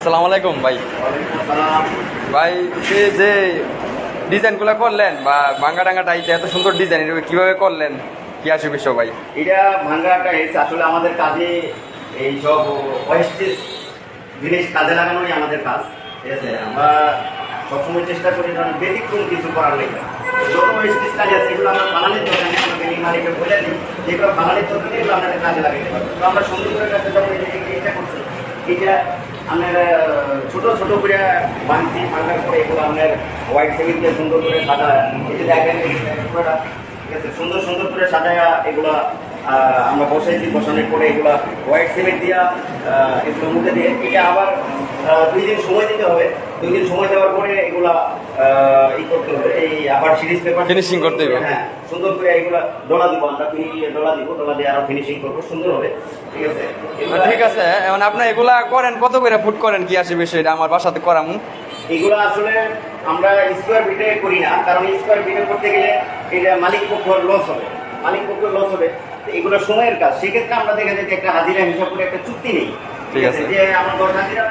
আসসালামু আলাইকুম ভাই। ভাই যে ডিজাইনগুলো করলেন বা ভাঙ্গা টাঙ্গা টাইতে এত সুন্দর ডিজাইন, এটা কিভাবে করলেন, কি আসে বিষয় ভাই? এটা ভাঙ্গা টাইলস আসলে আমাদের কাজে এই সব ওয়েস্টেজ জিনিস কাজে লাগানোই আমাদের কাজ। ঠিক আছে, আমরা সবসময় চেষ্টা করি কারণ ব্যতিক্রম কিছু করার নেই। যত ওয়েস্টেজ কাজ আছে এগুলো আমরা বাঙালির দোকানে আমরা বিল্ডিং মালিককে বলে দিই যেগুলো বাঙালির দোকানে এগুলো আপনাদের কাজে লাগাতে পারবো। তো আমরা সুন্দর করে কাজে যখন এটা করছি, এটা আপনার ছোট ছোট করে বানছি, ভাঙার পরে এগুলো আপনার হোয়াইট সিমেন্ট দিয়ে সুন্দর করে সাদা এই যে দেখেন ঠিক আছে, সুন্দর সুন্দর করে সাজায়া এগুলা আমরা বসাইছি। বসানোর পরে এগুলা হোয়াইট সিমেন্ট দিয়া এগুলো মুখে দিয়ে এটা আবার 2 দিন সময় দিতে হবে। 2 দিন সময় দেওয়ার পরে এগুলা ই করতে হবে, এই আবার সিরিজ পেপার ফিনিশিং করতে হবে। হ্যাঁ, সুন্দর করে এগুলা ডলা দিব, আমরা ডলা দিব, ডলা দিয়ে আরো ফিনিশিং করবো, সুন্দর হবে। ঠিক আছে, ঠিক আছে। এখন আপনি এগুলা করেন কত করে ফুট করেন, কি আসে বিষয়? এটা আমার বাসাতে করামু। এগুলো আসলে আমরা স্কোয়ার ফিটে করি না, কারণ স্কোয়ার ফিটে করতে গেলে এটা মালিক পক্ষের লস হবে, মালিক পক্ষের লস হবে। এগুলো সময়ের কাজ, সেক্ষেত্রে আমরা দেখা যায় যে একটা হাজিরা হিসাব করে একটা চুক্তি নেই। ঠিক আছে, যে আমার 10 হাজিরা